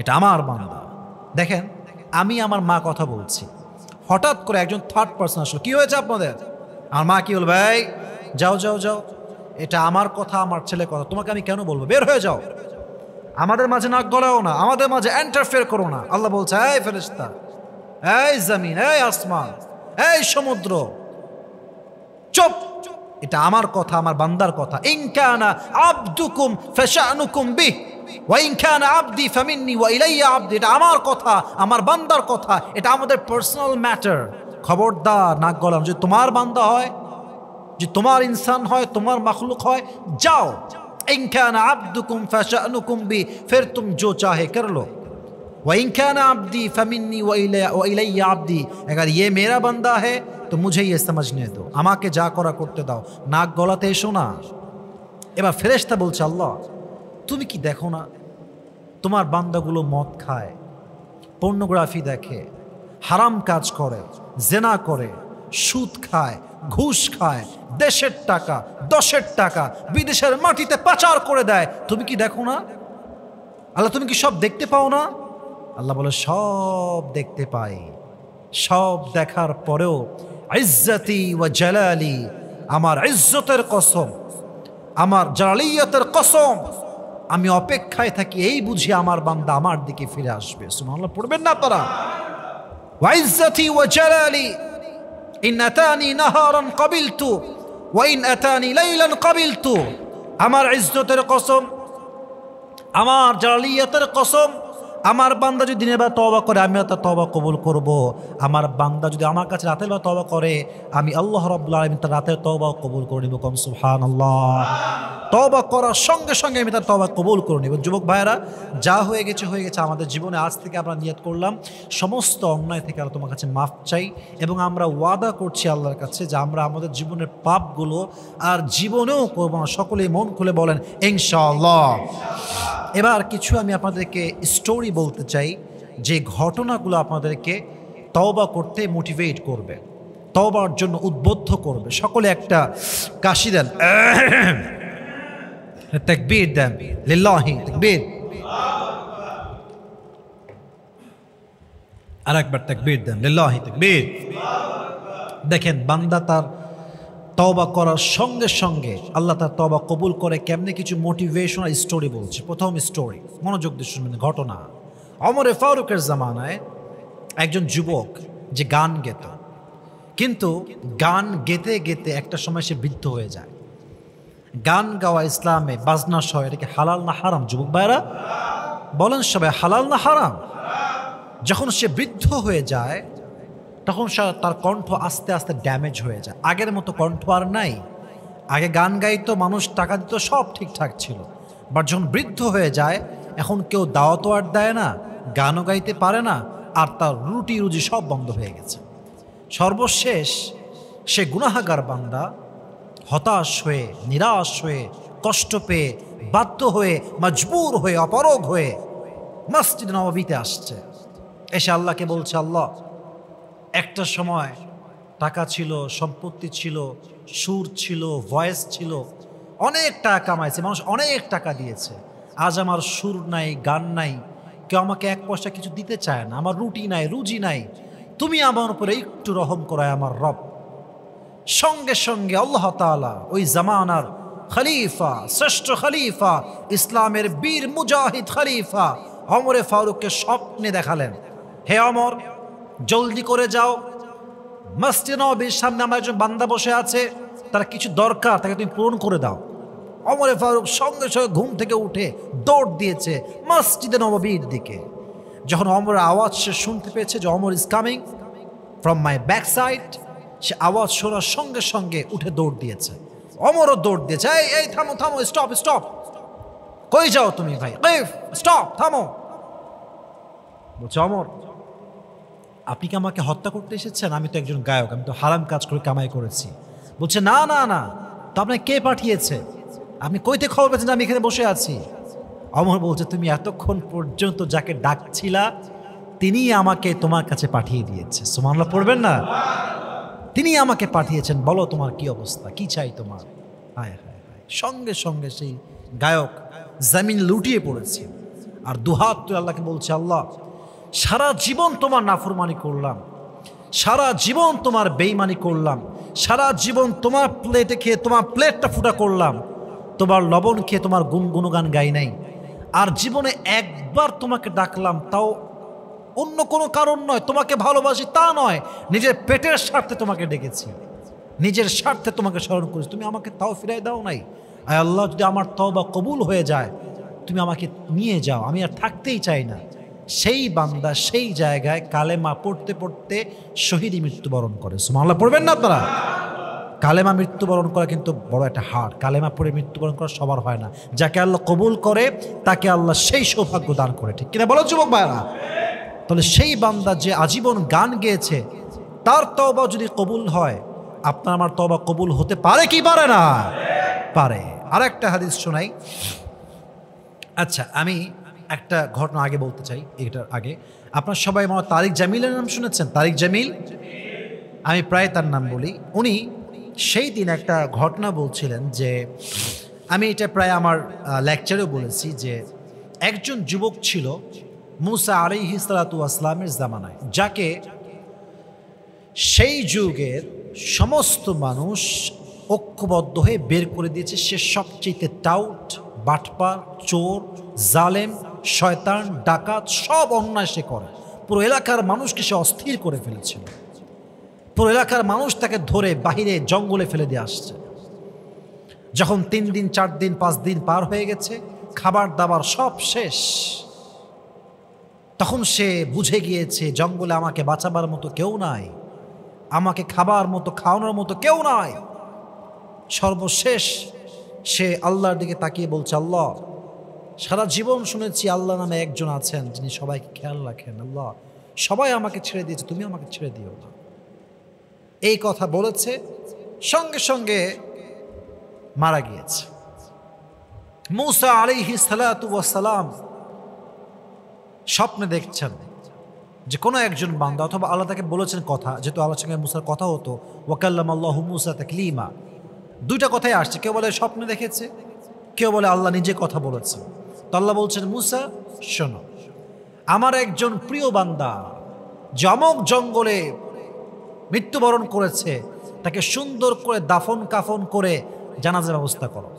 এটা আমার বান্দা। দেখেন, আমি আমার মা কথা বলছি, হঠাৎ করে একজন থার্ড পার্সন আসলো, কি হয়েছে আপনাদের? আমার মা কি বলবে, এই যাও যাও যাও, এটা আমার কথা, আমার ছেলে কথা, তোমাকে আমি কেন বলবো, বের হয়ে যাও, আমাদের মাঝে নাক গলাও না, আমাদের মাঝে এন্টারফেয়ার করো না। আল্লাহ বলছে, এই ফেরেশতা, এই জমিন, এই আসমান, এই সমুদ্র, চুপ, এটা আমার কথা, আমার বান্দার কথা। ইন কানা আবদুকুম ফাশানুকুম বিহি ওয়া ইন কানা আবদি ফামিন্নি ওয়া ইলাইয়া আবদি, এটা আমার কথা, আমার বান্দার কথা, এটা আমাদের পার্সোনাল ম্যাটার। খবরদার নাক গলানো, যদি তোমার বান্দা হয়, যে তোমার ইনসান হয়, তোমার মাখলুক হয়, যাও। इन काना अब्दुकुम फशअनुकुम बि, फिर तुम जो चाहे कर लो। व इन काना अब्दी फमिन्नी व इलैया अब्दी, अगर ये मेरा बंदा है तो मुझे ये समझने दो, আমাকে যা করা করতে দাও, নাক গলাতে এসো না। এবার ফেরেশতা বলছে, আল্লাহ তুমি কি দেখো না তোমার বান্দাগুলো মদ খায়, পর্নোগ্রাফি দেখে, হারাম কাজ করে, জেনা করে, সুদ খায়, ঘুষ খায়, দেশের টাকা, দশের টাকা বিদেশের মাটিতে পাচার করে দেয়, তুমি কি দেখো না? আল্লাহ তুমি কি সব দেখতে পাও না? আল্লাহ বলে, সব দেখতে পাই, সব দেখার পরেও ইজ্জতি ওয়া জালালি, আমার ইজ্জতের কসম, আমার জালালিয়াতের কসম, আমি অপেক্ষায় থাকি এই বুঝি আমার বান্দা আমার দিকে ফিরে আসবে। সুবহানাল্লাহ পড়বেন না আপনারা? ওয়া ইজ্জতি ওয়া জালালি ইন আতানি নাহারান কাবিলতু ওয়া ইন আতানি লাইলান কাবিলতু, আমার ইজ্জতের কসম, আমার জালালিয়াতের কসম, আমার বান্দা যদি দিনের বেলা তওবা করে আমি তার তওবা কবুল করব, আমার বান্দা যদি আমার কাছে রাতের বেলা তওবা করে আমি আল্লাহ রাব্বুল আলামিন তার রাতের তওবাও কবুল করে নিব। কম সুবহানাল্লাহ। তওবা করার সঙ্গে সঙ্গে আমি তার তওবা কবুল করে নিব। যুবক ভাইয়েরা, যা হয়ে গেছে হয়ে গেছে আমাদের জীবনে, আজ থেকে আমরা নিয়ত করলাম সমস্ত অন্যায় থেকে আল্লাহ তোমার কাছে মাফ চাই, এবং আমরা ওয়াদা করছি আল্লাহর কাছে যে আমরা আমাদের জীবনের পাপগুলো আর জীবনেও করবো না। সকলেই মন খুলে বলেন ইনশাআল্লাহ। এবার কিছু আমি আপনাদেরকে স্টোরি বলতে চাই, যে ঘটনাগুলো আপনাদেরকে তওবা করতে মোটিভেট করবে, তওবার জন্য উদ্বুদ্ধ করবে। সকলে একটা কাশি দেন, তাকবীর দেন, লিল্লাহি তাকবীর, আর একবার তাকবীর দেন, লিল্লাহি তাকবীর। দেখেন, বান্দা তার তওবা করার সঙ্গে সঙ্গে আল্লাহ তার তওবা কবুল করে কেমনে, কিছু মোটিভেশনাল স্টোরি বলছে। প্রথম স্টোরি, মনোযোগ দিয়ে শুনবেন। ঘটনা, ওমরে ফারুকের জামানায় একজন যুবক যে গান গেত, কিন্তু গান গেতে গেতে একটা সময় সে বৃদ্ধ হয়ে যায়। গান গাওয়া ইসলামে বাজনা সহ এটাকে হালাল না হারাম? যুবক ভাইরা বলেন সবাই, হালাল না হারাম? যখন সে বৃদ্ধ হয়ে যায় তখন তার কণ্ঠ আস্তে আস্তে ড্যামেজ হয়ে যায়, আগের মতো কণ্ঠ আর নাই। আগে গান গাইতো, মানুষ টাকা দিত, সব ঠিকঠাক ছিল। বাট যখন বৃদ্ধ হয়ে যায়, এখন কেউ দাওয়াতও আর দেয় না, গানও গাইতে পারে না, আর তার রুটি রুজি সব বন্ধ হয়ে গেছে। সর্বশেষ সে গুনাহগার বান্দা হতাশ হয়ে, নিরাশ হয়ে, কষ্ট পেয়ে, বাধ্য হয়ে, মজবুর হয়ে, অপারগ হয়ে মসজিদ নববীতে আসছে। এসে আল্লাহকে বলছে, আল্লাহ একটা সময় টাকা ছিল, সম্পত্তি ছিল, সুর ছিল, ভয়েস ছিল, অনেক টাকা কামাইছে, মানুষ অনেক টাকা দিয়েছে, আজ আমার সুর নাই, গান নাই, কেউ আমাকে এক পয়সা কিছু দিতে চায় না, আমার রুটি নাই, রুজি নাই, তুমি আমার উপরে একটু রহম করায় আমার রব। সঙ্গে সঙ্গে আল্লাহ তাআলা ওই জামানার খলিফা, শ্রেষ্ঠ খলিফা, ইসলামের বীর মুজাহিদ খলিফা ওমরে ফারুককে স্বপ্নে দেখালেন, হে ওমর, জলদি করে যাও, মসজিদ নববীর সামনে আমার একজন বান্দা বসে আছে, তার কিছু দরকার, তাকে তুমি পূরণ করে দাও। ওমরে ফারুক সঙ্গে সঙ্গে ঘুম থেকে উঠে দৌড় দিয়েছে মসজিদে নববীর দিকে। যখন অমরের আওয়াজ সে শুনতে পেয়েছে যে Amar is coming from my back side, সে আওয়াজ শোনার সঙ্গে সঙ্গে উঠে দৌড় দিয়েছে। অমরও দৌড় দিয়েছে, এই এই থামো থামো, স্টপ স্টপ, কই যাও তুমি ভাই, স্টপ থামো। বলছে অমর, আপনি কি আমাকে হত্যা করতে এসেছেন? আমি তো একজন গায়ক, আমি তো হারাম কাজ করে কামাই করেছি। বলছে না না না, তো আপনাকে কে পাঠিয়েছে? আপনি কইতে খবর পেয়েছেন যে আমি এখানে বসে আছি? অমর বলছে, তুমি এতক্ষণ পর্যন্ত যাকে ডাকছিলা তিনি আমাকে তোমার কাছে পাঠিয়ে দিয়েছে। সুবহানাল্লাহ পড়বেন না? তিনি আমাকে পাঠিয়েছেন, বলো তোমার কি অবস্থা, কি চাই তোমার? হায় হায় হায়, সঙ্গে সঙ্গে সেই গায়ক জমিন লুটিয়ে পড়েছে আর দুহাত তুলে আল্লাহকে বলছে, আল্লাহ সারা জীবন তোমার নাফরমানি করলাম, সারা জীবন তোমার বেঈমানি করলাম, সারা জীবন তোমার প্লেটে খেয়ে তোমার প্লেটটা ফুটা করলাম, তোমার লবণ খেয়ে তোমার গুণগান গাই নাই, আর জীবনে একবার তোমাকে ডাকলাম, তাও অন্য কোনো কারণ নয়, তোমাকে ভালোবাসি তা নয়, নিজের পেটের স্বার্থে তোমাকে ডেকেছি, নিজের স্বার্থে তোমাকে স্মরণ করেছি, তুমি আমাকে তাও ফিরাই দাও নাই। আয় আল্লাহ, যদি আমার তওবা কবুল হয়ে যায় তুমি আমাকে নিয়ে যাও, আমি আর থাকতেই চাই না। সেই বান্দা সেই জায়গায় কালেমা পড়তে পড়তে শহীদই মৃত্যুবরণ করে। সুবহানাল্লাহ পড়বেন না আপনারা? কালেমা মৃত্যুবরণ করা কিন্তু বড় একটা হার। কালেমা পড়ে মৃত্যুবরণ করা সবার হয় না, যাকে আল্লাহ কবুল করে তাকে আল্লাহ সেই সৌভাগ্য দান করে, ঠিক কিনা বলো যুবক ভাইরা? তাহলে সেই বান্দা যে আজীবন গান গেয়েছে তার তওবা যদি কবুল হয়, আপনার আমার তওবা কবুল হতে পারে কি পারে না? পারে। আর একটা হাদিস শোনাই। আচ্ছা, আমি একটা ঘটনা আগে বলতে চাই। এটার আগে আপনার সবাই আমার তারিক জামিলের নাম শুনেছেন? তারিক জামিল, আমি প্রায় তার নাম বলি। উনি সেই দিন একটা ঘটনা বলছিলেন যে, আমি এটা প্রায় আমার লেকচারেও বলেছি, যে একজন যুবক ছিল মুসা আলাইহিস সালাতু ওয়াস সালামের জামানায়, যাকে সেই যুগের সমস্ত মানুষ ঐক্যবদ্ধ হয়ে বের করে দিয়েছে সে সবচেয়ে টাউট, বাটপার, চোর, জালেম, শয়তান, ডাকাত, সব অন্যায় সে করে। পুরো এলাকার মানুষকে সে অস্থির করে ফেলেছিল। পুরো এলাকার মানুষ তাকে ধরে বাহিরে জঙ্গলে ফেলে দিয়ে আসছে। যখন 3 দিন 4 দিন 5 দিন পার হয়ে গেছে, খাবার দাবার সব শেষ, তখন সে বুঝে গিয়েছে জঙ্গলে আমাকে বাঁচাবার মতো কেউ নাই, আমাকে খাবার মতো খাওয়ানোর মতো কেউ নাই। সর্বশেষ সে আল্লাহর দিকে তাকিয়ে বলছে, আল্লাহ সারা জীবন শুনেছি আল্লাহ নামে একজন আছেন যিনি সবাইকে খেয়াল রাখেন, আল্লাহ সবাই আমাকে ছেড়ে দিয়েছে, তুমি আমাকে ছেড়ে দিও না। এই কথা বলেছে, সঙ্গে সঙ্গে মারা গিয়েছে। মুসা আলাইহিস সালাতু ওয়াস সালাম স্বপ্নে দেখছেন যে কোনো একজন বান্দা, অথবা আল্লাহ তাকে বলেছেন কথা, যেহেতু আল্লাহর সঙ্গে মুসার কথা হতো, ওয়াকাল্লামাল্লাহু মুসা তাকলিমা, দুইটা কথাই আসছে। কেউ বলে স্বপ্নে দেখেছে, কেউ বলে আল্লাহ নিজে কথা বলেছে। তো আল্লাহ বলছেন, মুসা শোনো, আমার একজন প্রিয় বান্দা যে অমুক জঙ্গলে মৃত্যুবরণ করেছে, তাকে সুন্দর করে দাফন কাফন করে জানাজার ব্যবস্থা করো।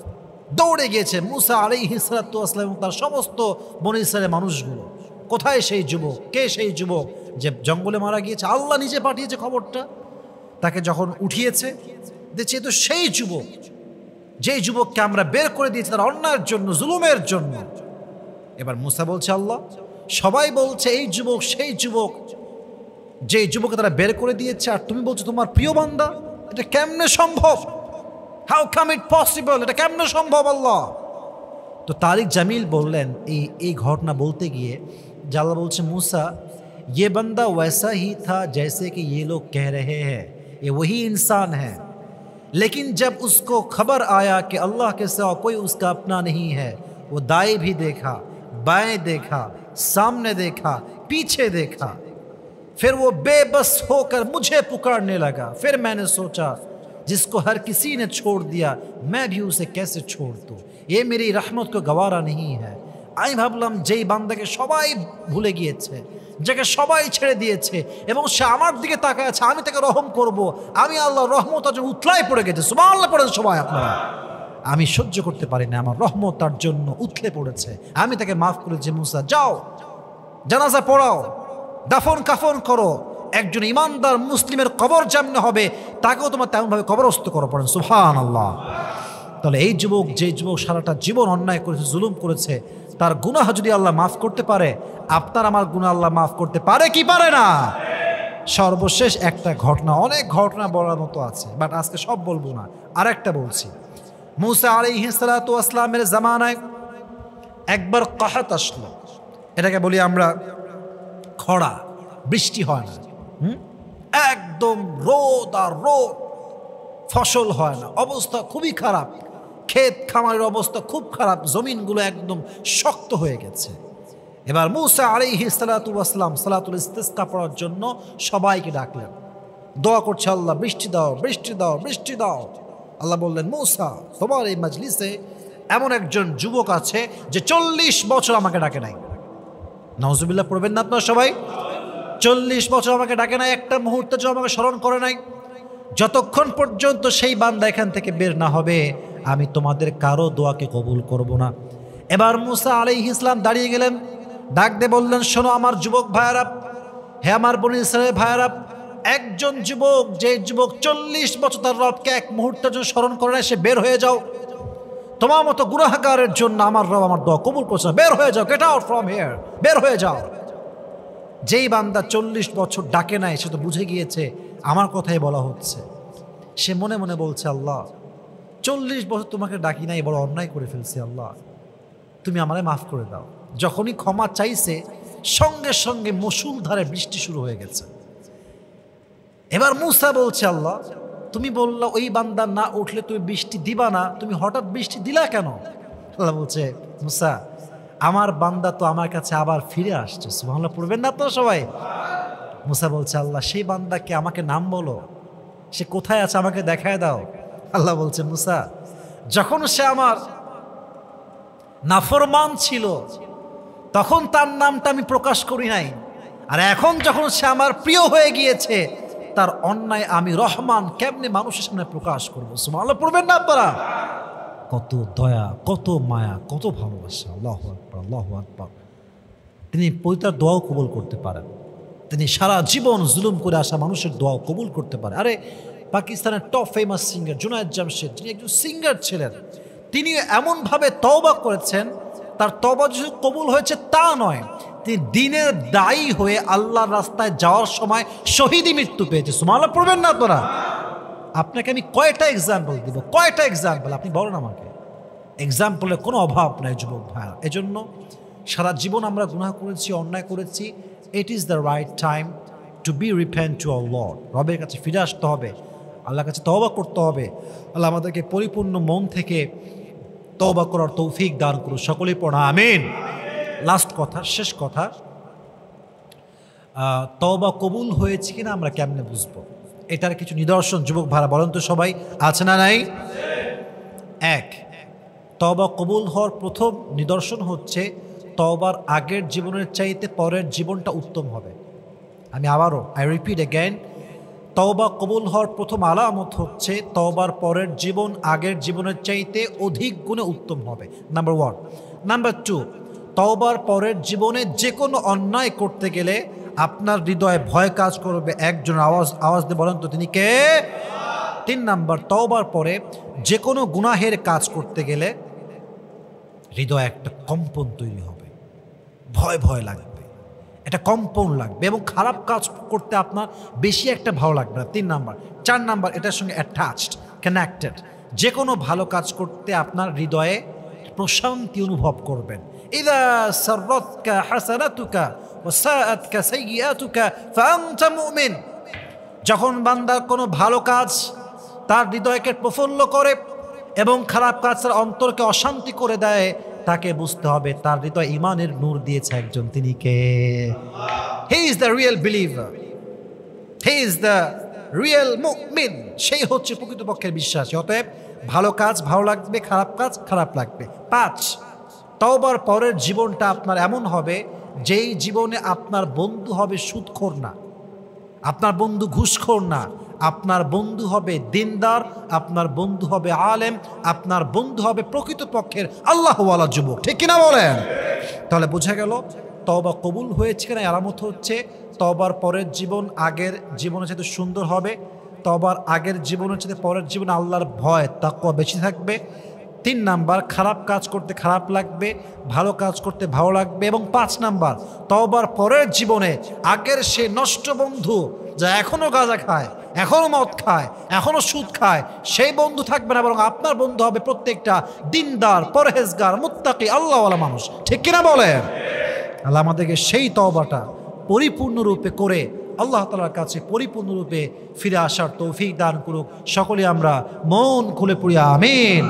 দৌড়ে গিয়েছে মুসা আলাইহিস সালাতু ওয়াস সালাম এবং তার সমস্ত বনী ইসরায়েলের মানুষগুলো। কোথায় সেই যুবক? কে সেই যুবক যে জঙ্গলে মারা গিয়েছে? আল্লাহ নিজে পাঠিয়েছে খবরটা। তাকে যখন উঠিয়েছে দেখছে তো সেই যুবক, যেই যুবককে আমরা বের করে দিয়েছি তার অন্যায়ের জন্য, জুলুমের জন্য। এবার মুসা বলছে, আল্লাহ সবাই বলছে এই যুবক সেই যুবক, যে যুবককে তারা বের করে দিয়েছে, আর তুমি বলছো তোমার প্রিয় বান্দা? এটা কেমনে সম্ভব? How come it possible? এটা কেমনে সম্ভব আল্লাহ? তো তারিক জামিল বললেন এই ঘটনা বলতে গিয়ে, যে আল্লাহ বলছে, মুসা ये बंदा वैसा ही था जैसे कि ये लोग कह रहे हैं, ये वही इंसान है, लेकिन जब उसको खबर आया कि अल्लाह के सिवा कोई उसका अपना नहीं है, वो दाएं भी देखा, बाएं देखा, सामने देखा, पीछे देखा, फिर वो बेबस होकर मुझे पुकारने लगा। फिर मैंने सोचा जिसको हर किसी ने छोड़ दिया मैं भी उसे कैसे छोड़ दूँ, ये मेरी रहमत को गवारा नहीं है। আমি ভাবলাম যেই বান্দাকে সবাই ভুলে গিয়েছে, যাকে সবাই ছেড়ে দিয়েছে এবং সে আমার দিকে তাকায় আছে, আমি তাকে রহম করব, আমি আল্লাহ রহমত তার জন্য উতলাই পড়ে গেছে। সুবহানাল্লাহ পড়েন সবাই আপনারা। আমি সহ্য করতে পারি না, আমার রহমত তার জন্য উতলে পড়েছে, আমি তাকে মাফ করেছি। মুসা যাও, জানাজা পড়াও, দাফন কাফন করো। একজন ইমানদার মুসলিমের কবর যেমন হবে তাকেও তোমার তেমনভাবে কবরস্থ করো। পড়েন সুবহানাল্লাহ। তাহলে এই যুবক, যে যুবক সারাটা জীবন অন্যায় করেছে, জুলুম করেছে, তার গুনাহ যদি আল্লাহ মাফ করতে পারে, আপনার আমার গুনাহ আল্লাহ মাফ করতে পারে কি পারে না? সর্বশেষ একটা ঘটনা, অনেক ঘটনা বলার মতো আছে, বাট আজকে সব বলবো না, আর একটা বলছি। মুসা আলাইহিস সালাতু ওয়াস সালামের জামানায় একবার কাহাত আসলো, এটাকে বলি আমরা খরা, বৃষ্টি হয় না, একদম রোদ আর রোদ, ফসল হয় না, অবস্থা খুবই খারাপ, ক্ষেত খামারের অবস্থা খুব খারাপ, জমিনগুলো একদম শক্ত হয়ে গেছে। এবার মুসা আলাইহিস সালাতু ওয়াস সালাম সালাতুল ইস্তিসকা পড়ার জন্য সবাইকে ডাকলেন, দোয়া করছে, আল্লাহ বৃষ্টি দাও, বৃষ্টি দাও, বৃষ্টি দাও। আল্লাহ বললেন, মুসা, তোমার এই মাজলিসে এমন একজন যুবক আছে যে 40 বছর আমাকে ডাকে নাই। নাউজুবিল্লাহ পড়বেন না আপনারা সবাই? 40 বছর আমাকে ডাকে নাই, একটা মুহূর্তে যে আমাকে স্মরণ করে নাই। যতক্ষণ পর্যন্ত সেই বান্দা এখান থেকে বের না হবে, আমি তোমাদের কারো দোয়াকে কবুল করব না। এবার মুসা আলাইহিস সালাম দাঁড়িয়ে গেলেন, ডাক দিয়ে বললেন, শোনো আমার যুবক ভাইয়ারা, হে আমার বনী ইসরায়েল ভাইয়ারা, একজন যুবক, যে যুবক 40 বছর তার রবকে এক মুহূর্তের জন্য স্মরণ করে না, সে বের হয়ে যাও। তোমার মতো গুনাহগারের জন্য আমার রব আমার দোয়া কবুল করছে না, বের হয়ে যাও, গেট আউট ফ্রম হিয়ার, বের হয়ে যাও। যেই বান্দা 40 বছর ডাকে নাই, সে তো বুঝে গিয়েছে আমার কথাই বলা হচ্ছে। সে মনে মনে বলছে, আল্লাহ 40 বছর তোমাকে ডাকি নাই, বড় অন্যায় করে ফেলছি, আল্লাহ তুমি আমারে মাফ করে দাও। যখনই ক্ষমা চাইছে, সঙ্গে সঙ্গে মুষলধারে বৃষ্টি শুরু হয়ে গেছে। এবার মুসা বলছে, আল্লাহ তুমি বললা ওই বান্দা না উঠলে তুমি বৃষ্টি দিবা না, তুমি হঠাৎ বৃষ্টি দিলা কেন? আল্লাহ বলছে, মুসা আমার বান্দা তো আমার কাছে আবার ফিরে আসছে। সুবহানাল্লাহ পড়বেন না তো সবাই? মুসা বলছে, আল্লাহ সেই বান্দাকে আমাকে নাম বলো, সে কোথায় আছে আমাকে দেখায় দাও। আল্লাহ বলছে, মুসা যখন সে আমার নাফরমান ছিল তখন তার নামটা আমি প্রকাশ করি নাই, আর এখন যখন সে আমার প্রিয় হয়ে গিয়েছে, তার অন্যায় আমি রহমান কেমনে মানুষের সামনে প্রকাশ করবো। সুবহানাল্লাহ পড়বেন না আপনারা? কত দয়া, কত মায়া, কত ভালোবাসা। আল্লাহু আকবার, আল্লাহু আকবার। তিনি পবিত্র দোয়াও কবুল করতে পারেন, তিনি সারা জীবন জুলুম করে আসা মানুষের দোয়াও কবুল করতে পারে। আরে পাকিস্তানের top famous singer Junaid Jamshed, যিনি একজন সিঙ্গার ছিলেন, তিনি এমনভাবে তওবা করেছেন, তার তওবা যে কবুল হয়েছে তা নয়, তিনি দিনের দায়ী হয়ে আল্লাহর রাস্তায় যাওয়ার সময় শহীদি মৃত্যু পেয়েছে। সুবহানাল্লাহ পড়বেন না তোরা? আপনাকে আমি কয়টা এক্সাম্পল দিব, কয়টা এক্সাম্পল আপনি বলেন আমাকে। এক্সাম্পলের কোনো অভাব নাই যুবক ভাইয়া। এজন্য সারা জীবন আমরা গুনাহ করেছি, অন্যায় করেছি। It is the right time to be repent to our lord. রবের কাছে ফিরে আসতে হবে, আল্লাহর কাছে তওবা করতে হবে। আল্লাহ আমাদেরকে পরিপূর্ণ মন থেকে তওবা করার তৌফিক দান করুন। সকলেই পড়া আমিন। লাস্ট কথা, শেষ কথা, তওবা কবুল হয়েছে কিনা আমরা কেমনে বুঝবো? এটার কিছু নিদর্শন যুবক ভাড়া বলেন তো সবাই, আছে না নাই? এক, তওবা কবুল হওয়ার প্রথম নিদর্শন হচ্ছে তওবার আগের জীবনের চাইতে পরের জীবনটা উত্তম হবে। আমি আবারও আই রিপিট অ্যাগেন, তওবা কবুল হওয়ার প্রথম আলামত হচ্ছে তওবার পরের জীবন আগের জীবনের চাইতে অধিক গুণে উত্তম হবে, নাম্বার 1। নাম্বার 2, তওবার পরের জীবনে যে কোনো অন্যায় করতে গেলে আপনার হৃদয়ে ভয় কাজ করবে। একজন আওয়াজ দিয়ে বলেন তো তিনি কে? 3 নাম্বার, তওবার পরে যে কোনো গুনাহের কাজ করতে গেলে হৃদয়ে একটা কম্পন তৈরি হবে, ভয় ভয় লাগবে, একটা কম্পন লাগবে এবং খারাপ কাজ করতে আপনার বেশি একটা ভালো লাগবে না। 3 নাম্বার। 4 নাম্বার, এটার সঙ্গে অ্যাটাচড, কানেক্টেড, যে কোনো ভালো কাজ করতে আপনার হৃদয়ে প্রশান্তি অনুভব করবেন। ইযা সাররাতকা হাসানাতুকা ওয়া সাআতকা সাইয়্যাতুকা ফাআনতা মুমিন। যখন বান্দার কোনো ভালো কাজ তার হৃদয়কে প্রফুল্ল করে এবং খারাপ কাজ তার অন্তরকে অশান্তি করে দেয়, তাকে বুঝতে হবে তার হৃদয় ঈমানের নূর দিয়েছে একজন, তিনি কে? He is the real believer, he is the real মুমিন। সেই হচ্ছে প্রকৃতপক্ষের বিশ্বাসী। অতএব ভালো কাজ ভালো লাগবে, খারাপ কাজ খারাপ লাগবে। 5, তওবার পরের জীবনটা আপনার এমন হবে যেই জীবনে আপনার বন্ধু হবে সুদখোর না, আপনার বন্ধু ঘুষখোর না, আপনার বন্ধু হবে দিনদার, আপনার বন্ধু হবে আলেম, আপনার বন্ধু হবে প্রকৃতপক্ষের আল্লাহওয়ালা যুবক। ঠিক কিনা বলেন? তাহলে বোঝা গেল তওবা কবুল হয়েছে কিনা আলামত হচ্ছে তওবার পরের জীবন আগের জীবনের চাইতে সুন্দর হবে, তওবার আগের জীবনের চাইতে পরের জীবনে আল্লাহর ভয় তাকওয়া বেশি থাকবে, 3 নাম্বার, খারাপ কাজ করতে খারাপ লাগবে, ভালো কাজ করতে ভালো লাগবে। এবং 5 নাম্বার, তওবার পরের জীবনে আগের সে নষ্ট বন্ধু যা এখনো গাঁজা খায়, এখনো মদ খায়, এখনো সুদ খায়, সেই বন্ধু থাকবে না, বরং আপনার বন্ধু হবে প্রত্যেকটা দিনদার, পরহেজগার, মুত্তাকি, আল্লাহওয়ালা মানুষ। ঠিক কিনা বলেন? আল্লাহ আমাদেরকে সেই তওবাটা পরিপূর্ণরূপে করে আল্লাহ তাআলার কাছে পরিপূর্ণরূপে ফিরে আসার তৌফিক দান করুক। সকলে আমরা মন খুলে পড়ি আমিন।